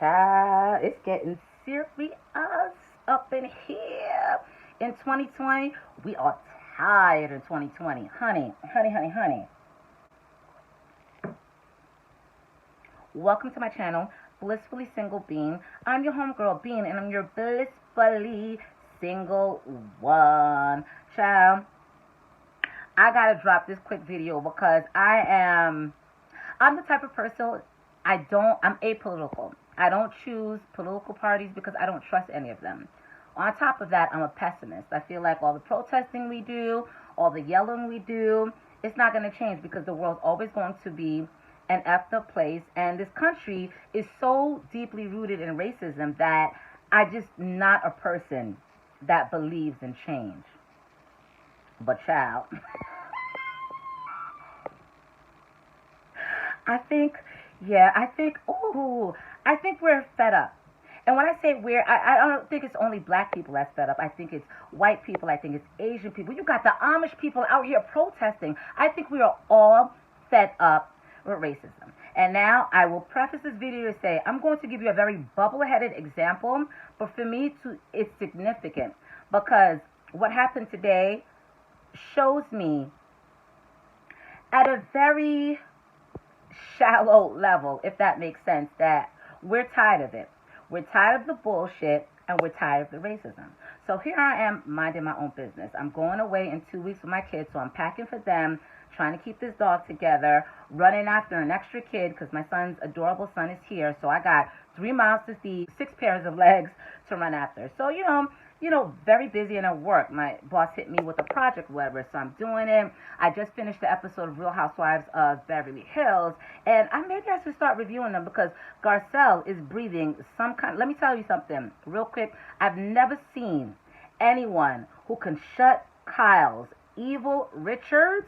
Child, it's getting serious up in here. In 2020, we are tired of 2020. Honey, honey, honey, honey. Welcome to my channel, Blissfully Single Bean. I'm your homegirl, Bean, and I'm your blissfully single one. Child, I gotta drop this quick video because I'm the type of person, I'm apolitical. I don't choose political parties because I don't trust any of them. On top of that, I'm a pessimist. I feel like all the protesting we do, all the yelling we do, it's not going to change because the world's always going to be an effed up place. And this country is so deeply rooted in racism that I just not a person that believes in change. But child, I think we're fed up. And when I say we're, I don't think it's only black people that's fed up. I think it's white people. I think it's Asian people. You got the Amish people out here protesting. I think we are all fed up with racism. And now I will preface this video to say I'm going to give you a very bubble-headed example, but for me, it's significant because what happened today shows me at a very shallow level, if that makes sense, that we're tired of it. We're tired of the bullshit, and we're tired of the racism. So here I am minding my own business. I'm going away in 2 weeks with my kids, so I'm packing for them, trying to keep this dog together, running after an extra kid because my son's adorable son is here. So I got 3 miles to feed, 6 pairs of legs to run after. So, very busy and at work. My boss hit me with a project, whatever, so I'm doing it. I just finished the episode of Real Housewives of Beverly Hills, and maybe I should start reviewing them because Garcelle is breathing some kind. Let me tell you something real quick. I've never seen anyone who can shut Kyle's evil Richards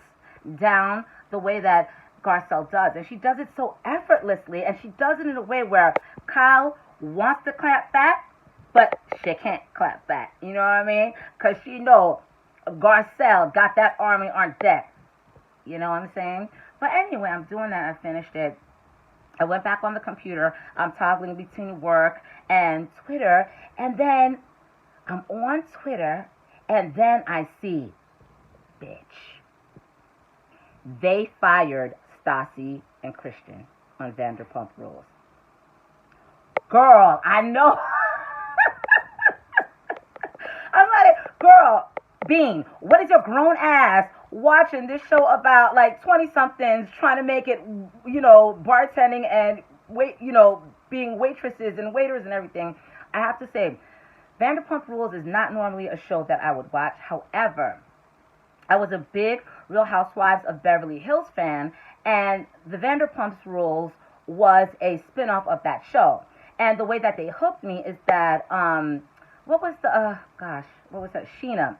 down the way that Garcelle does, and she does it so effortlessly, and she does it in a way where Kyle wants to clap back, but she can't clap back. You know what I mean? Because she know Garcelle got that army on deck. You know what I'm saying? But anyway, I'm doing that. I finished it. I went back on the computer. I'm toggling between work and Twitter. And then I'm on Twitter. And then I see, bitch, they fired Stassi and Kristen on Vanderpump Rules. Girl, I know. I'm like, girl, Bean, what is your grown ass watching this show about like 20-somethings trying to make it, bartending and being waitresses and waiters and everything? I have to say, Vanderpump Rules is not normally a show that I would watch. However, I was a big Real Housewives of Beverly Hills fan, and the Vanderpump Rules was a spinoff of that show. And the way that they hooked me is that, what was that? Sheena.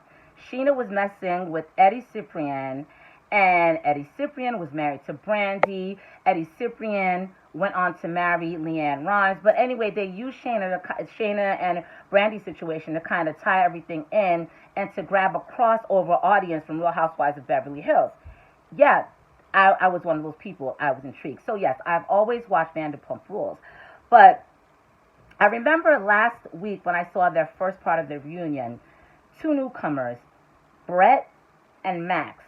Sheena was messing with Eddie Ciprian, and Eddie Ciprian was married to Brandy. Eddie Ciprian went on to marry Leanne Rimes. But anyway, they used Shayna and Brandy's situation to kind of tie everything in and to grab a crossover audience from Real Housewives of Beverly Hills. Yeah, I was one of those people. I was intrigued. So yes, I've always watched Vanderpump Rules. But I remember last week when I saw their first part of the reunion, 2 newcomers, Brett and Max.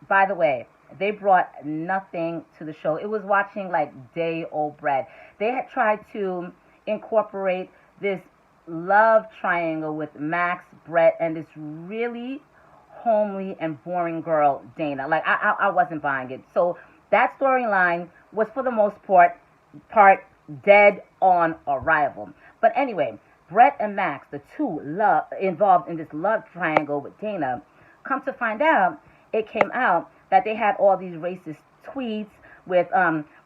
By the way, they brought nothing to the show. It was watching like day-old bread. They had tried to incorporate this love triangle with Max, Brett, and this really homely and boring girl, Dana. Like, I wasn't buying it. So that storyline was, for the most part dead on arrival. But anyway, Brett and Max, the two involved in this love triangle with Dana, come to find out, it came out that they had all these racist tweets with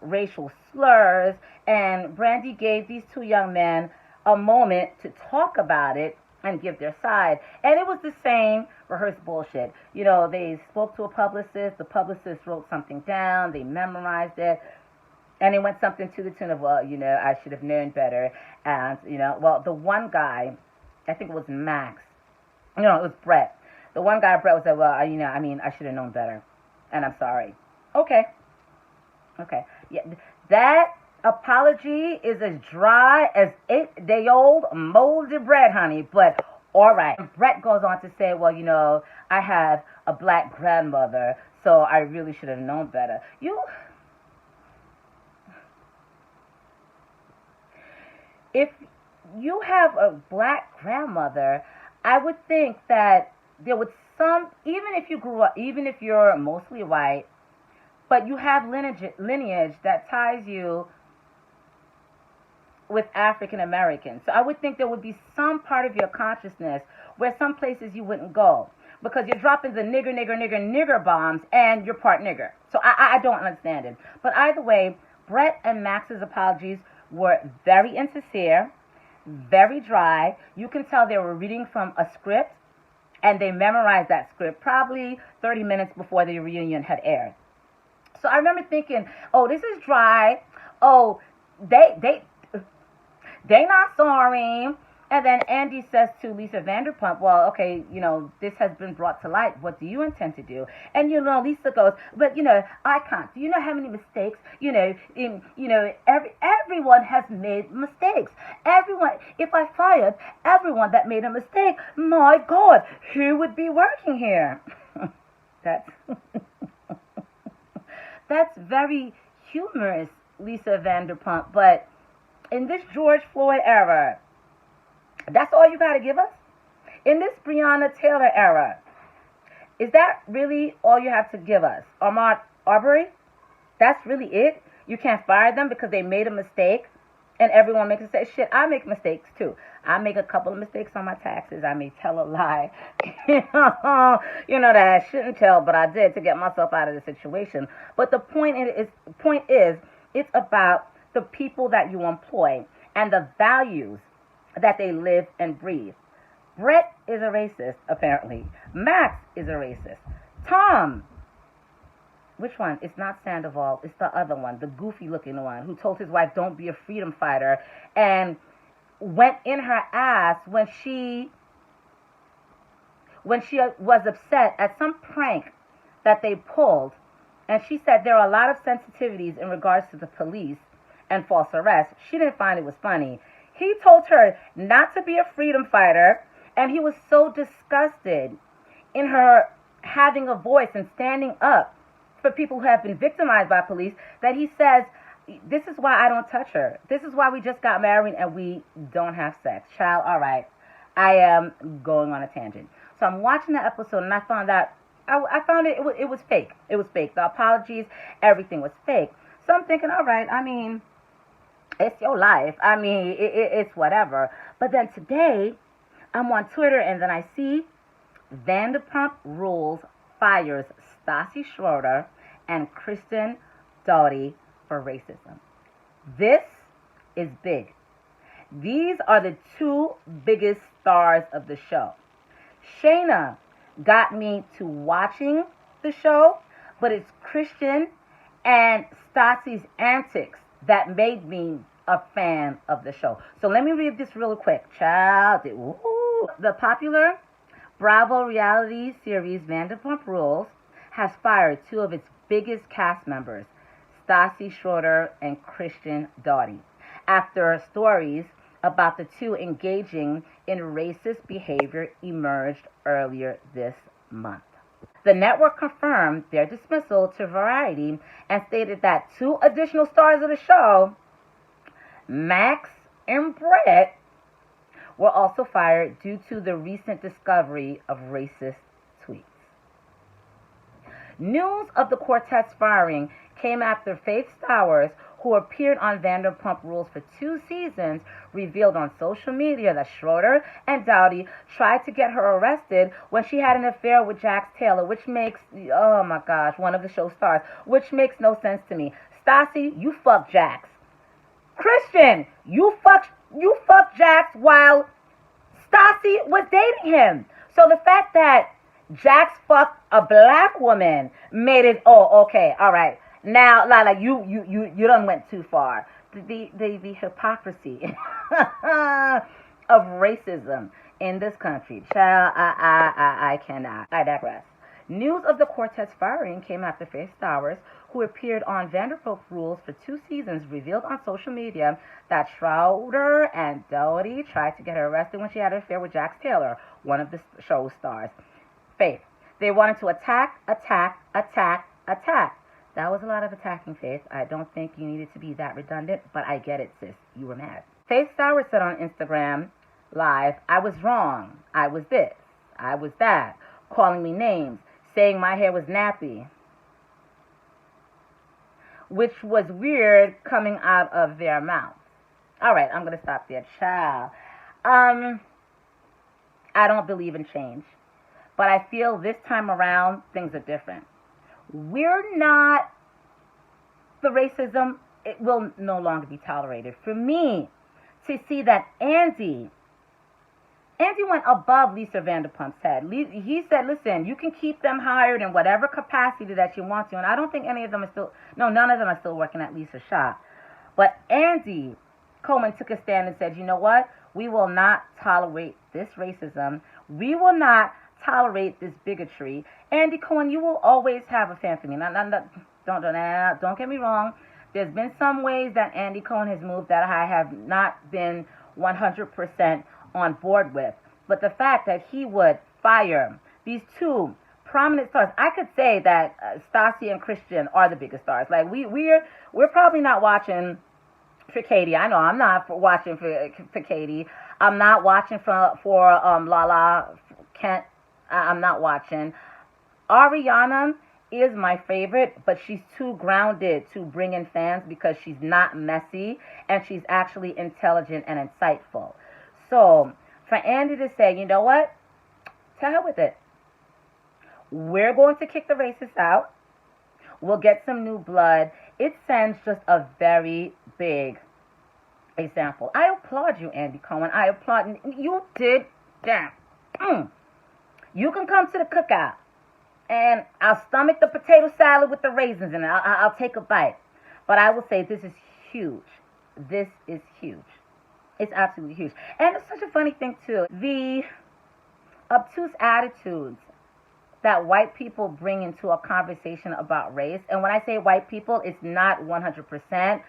racial slurs, and Brandy gave these 2 young men a moment to talk about it and give their side. And it was the same rehearsed bullshit. They spoke to a publicist, the publicist wrote something down, they memorized it, and it went something to the tune of, I should have known better. And, the one guy, I think it was Max. It was Brett. The one guy, Brett, was like, well, I should have known better. And I'm sorry. Okay. Yeah, that Apology is as dry as 8 day old molded bread, honey. But all right. Brett goes on to say, well, I have a black grandmother, so I really should have known better. If you have a black grandmother, I would think that there would even if you grew up, even if you're mostly white, but you have lineage that ties you with African Americans. So I would think there would be some part of your consciousness where some places you wouldn't go because you're dropping the nigger, nigger, nigger, nigger bombs and you're part nigger. So I don't understand it. But either way, Brett and Max's apologies were very insincere, very dry. You can tell they were reading from a script and they memorized that script probably 30 minutes before the reunion had aired. So I remember thinking, oh, this is dry. Oh, they not sorry. And then Andy says to Lisa Vanderpump, well, okay, this has been brought to light. What do you intend to do? And, Lisa goes, but, I can't. Do you know how many mistakes, everyone has made mistakes. Everyone, if I fired everyone that made a mistake, my God, who would be working here? That's, that's very humorous, Lisa Vanderpump. But in this George Floyd era, that's all you got to give us? In this Breonna Taylor era, is that really all you have to give us? Ahmaud Arbery? That's really it? You can't fire them because they made a mistake and everyone makes a mistake? Shit, I make mistakes too. I make a couple of mistakes on my taxes. I may tell a lie. That I shouldn't tell, but I did to get myself out of the situation. But the point is, it's about the people that you employ and the values that they live and breathe. Brett is a racist, apparently. Max is a racist. Tom, which one? It's not Sandoval. It's the other one, the goofy-looking one, who told his wife, don't be a freedom fighter, and went in her ass when she was upset at some prank that they pulled. And she said there are a lot of sensitivities in regards to the police and false arrest. She didn't find it was funny. He told her not to be a freedom fighter, and he was so disgusted in her having a voice and standing up for people who have been victimized by police that he says, this is why I don't touch her. This is why we just got married and we don't have sex. Child, all right. I am going on a tangent. So I'm watching the episode and I found out, I found it was fake. It was fake. The apologies, everything was fake. So I'm thinking, all right, it's your life. It's whatever. But then today, I'm on Twitter and then I see Vanderpump Rules fires Stassi Schroeder and Kristen Doute for racism. This is big. These are the two biggest stars of the show. Shayna got me to watching the show, but it's Kristen and Stassi's antics that made me a fan of the show. So let me read this real quick. Child, the popular Bravo reality series Vanderpump Rules has fired two of its biggest cast members, Stassi Schroeder and Kristen Doute, after stories about the two engaging in racist behavior emerged earlier this month. The network confirmed their dismissal to Variety and stated that two additional stars of the show, Max and Brett, were also fired due to the recent discovery of racist tweets. News of the quartet's firing came after Faith Stowers, who appeared on Vanderpump Rules for 2 seasons, revealed on social media that Schroeder and Doute tried to get her arrested when she had an affair with Jax Taylor, which makes, oh my gosh, one of the show stars, which makes no sense to me. Stassi, you fuck Jax. Kristen, you fuck Jax while Stassi was dating him. So the fact that Jax fucked a black woman made it, oh, okay, all right. Now, Lala, you done went too far. The hypocrisy of racism in this country. Child, I cannot. I digress. News of the quartet's firing came after Faith Stowers, who appeared on Vanderpump Rules for 2 seasons, revealed on social media that Schroeder and Doute tried to get her arrested when she had an affair with Jax Taylor, one of the show's stars. Faith. They wanted to attack, attack, attack, attack. That was a lot of attacking, Faith. I don't think you needed to be that redundant, but I get it, sis. You were mad. Faith Stowers said on Instagram Live, I was wrong. I was this. I was that. Calling me names. Saying my hair was nappy. Which was weird coming out of their mouths. All right, I'm going to stop there. Child. I don't believe in change. But I feel this time around, things are different. We're not, the racism, it will no longer be tolerated. For me, to see that Andy went above Lisa Vanderpump's head. He said, listen, you can keep them hired in whatever capacity that you want to. And I don't think any of them are still, no, none of them are still working at Lisa's shop. But Andy Cohen took a stand and said, you know what? We will not tolerate this racism. We will not tolerate this bigotry. Andy Cohen, you will always have a fan for me. Don't get me wrong. There's been some ways that Andy Cohen has moved that I have not been 100% on board with. But the fact that he would fire these two prominent stars, I could say that Stassi and Kristen are the biggest stars. Like we're probably not watching for Katie. I know I'm not watching for Katie. I'm not watching for Lala Kent. I'm not watching. Ariana is my favorite, but she's too grounded to bring in fans because she's not messy and she's actually intelligent and insightful. So for Andy to say, you know what? To hell with it. We're going to kick the racists out. We'll get some new blood. It sends just a very big example. I applaud you, Andy Cohen. I applaud you. Did that. You can come to the cookout, and I'll stomach the potato salad with the raisins in it. I'll take a bite. But I will say this is huge. This is huge. It's absolutely huge. And it's such a funny thing, too. The obtuse attitudes that white people bring into a conversation about race. And when I say white people, it's not 100%.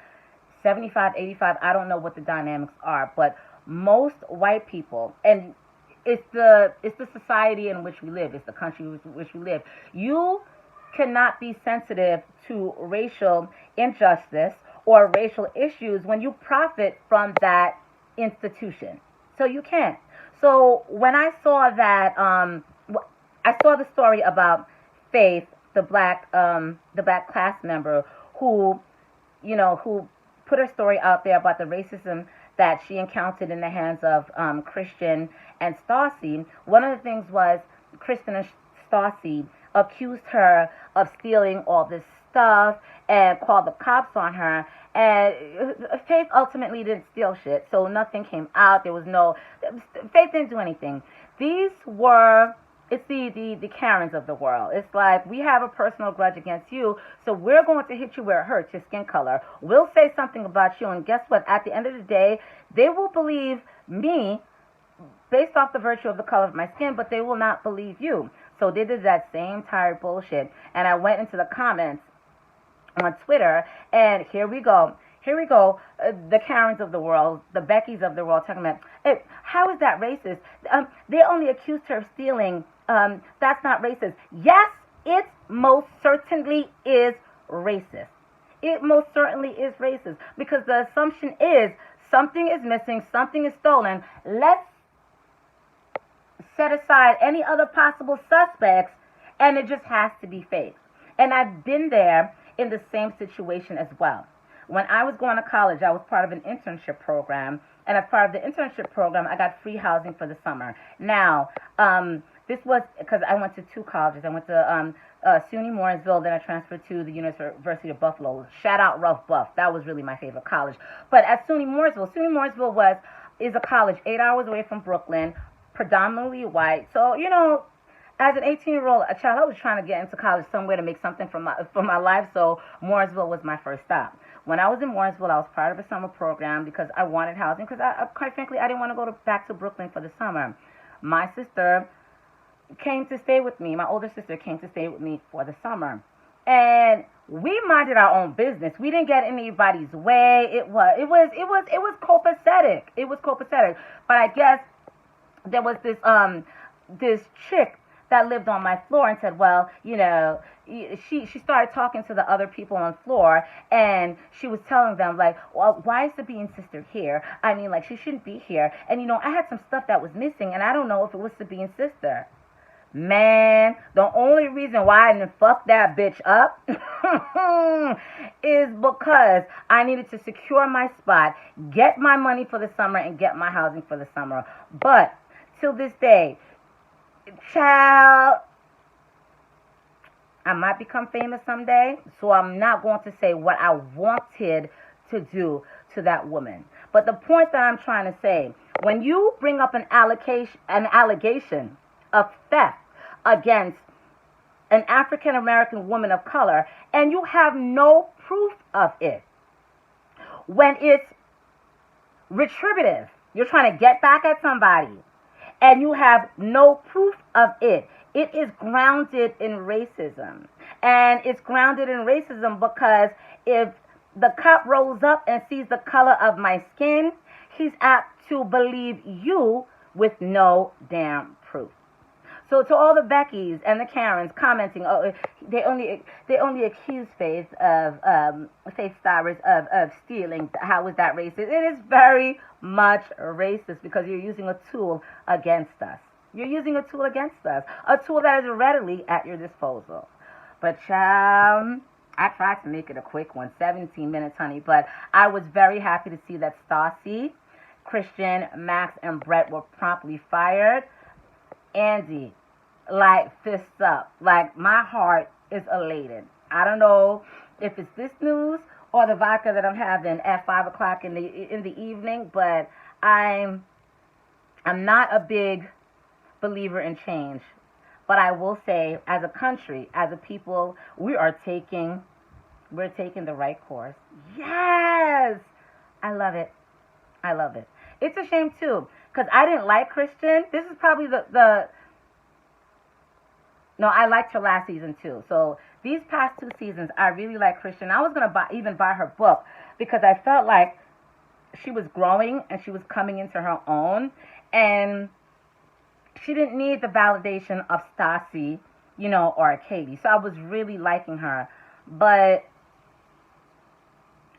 75, 85, I don't know what the dynamics are. But most white people, and it's the society in which we live. It's the country in which we live. You cannot be sensitive to racial injustice or racial issues when you profit from that institution. So you can't. So when I saw that, I saw the story about Faith, the black class member who put her story out there about the racism that she encountered in the hands of Kristen and Stassi. One of the things was Kristen and Stassi accused her of stealing all this stuff and called the cops on her. And Faith ultimately didn't steal shit, so nothing came out. Faith didn't do anything. It's the Karens of the world. It's like, we have a personal grudge against you, so we're going to hit you where it hurts, your skin color. We'll say something about you, and guess what? At the end of the day, they will believe me based off the virtue of the color of my skin, but they will not believe you. So they did that same tired bullshit. And I went into the comments on Twitter, and here we go, the Karens of the world, the Beckys of the world, talking about, hey, how is that racist? They only accused her of stealing. That's not racist. Yes, it most certainly is racist. It most certainly is racist, because the assumption is something is missing, something is stolen. Let's set aside any other possible suspects, and it just has to be Faith. And I've been there in the same situation as well. When I was going to college, I was part of an internship program, and as part of the internship program, I got free housing for the summer. Now, this was because I went to two colleges. I went to SUNY Morrisville, then I transferred to the University of Buffalo. Shout out Rough Buff. That was really my favorite college. But at SUNY Morrisville is a college 8 hours away from Brooklyn, predominantly white. So, as an 18-year-old child, I was trying to get into college somewhere to make something for my life, so Morrisville was my first stop. When I was in Morrisville, I was part of a summer program because I wanted housing, because quite frankly, I didn't want to go back to Brooklyn for the summer. My sister, came to stay with me. My older sister came to stay with me for the summer, and we minded our own business. We didn't get anybody's way. It was copacetic. It was copacetic. But I guess there was this chick that lived on my floor and said, well, she started talking to the other people on the floor, and she was telling them, like, well, why is the being sister here? I mean, like, she shouldn't be here. And I had some stuff that was missing, and I don't know if it was the being sister. Man, the only reason why I didn't fuck that bitch up is because I needed to secure my spot, get my money for the summer, and get my housing for the summer. But till this day, child, I might become famous someday, so I'm not going to say what I wanted to do to that woman. But the point that I'm trying to say, when you bring up an allegation of theft against an African American woman of color, and you have no proof of it, when it's retributive, you're trying to get back at somebody, and you have no proof of it, it is grounded in racism. And it's grounded in racism because if the cop rolls up and sees the color of my skin, he's apt to believe you with no damn proof. So to all the Beckys and the Karens commenting, oh, they only accuse Faith Styrus of stealing. How is that racist? It is very much racist because you're using a tool against us. You're using a tool against us, a tool that is readily at your disposal. But child, I tried to make it a quick one, 17 minutes, honey. But I was very happy to see that Stassi, Kristen, Max, and Brett were promptly fired. Andy, like, fists up. Like, my heart is elated. I don't know if it's this news or the vodka that I'm having at 5 o'clock in the evening, but I'm not a big believer in change. But I will say, as a country, as a people, we're taking the right course. Yes! I love it. I love it. It's a shame, too, because I didn't like Kristen. This is probably No, I liked her last season, too. So these past 2 seasons, I really like Kristen. I was going to even buy her book because I felt like she was growing and she was coming into her own. And she didn't need the validation of Stassi, or Katie. So I was really liking her. But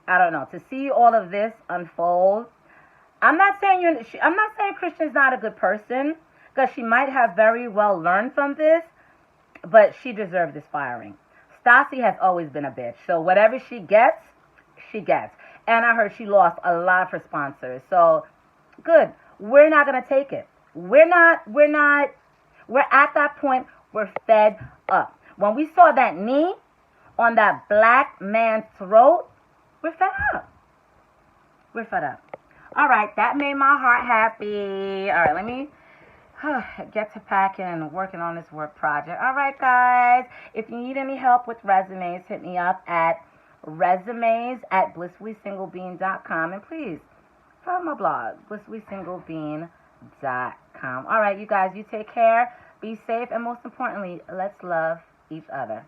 I don't know. To see all of this unfold, I'm not saying Kristen's not a good person, because she might have very well learned from this, but she deserved this firing. Stassi has always been a bitch. So whatever she gets, she gets. And I heard she lost a lot of her sponsors. So good. We're not going to take it. We're at that point, we're fed up. When we saw that knee on that black man's throat, we're fed up. We're fed up. All right, that made my heart happy. All right, let me get to packing and working on this work project. All right, guys, if you need any help with resumes, hit me up at resumes@blissfullysinglebean.com. And please, follow my blog, blissfullysinglebean.com. All right, you guys, you take care, be safe, and most importantly, let's love each other.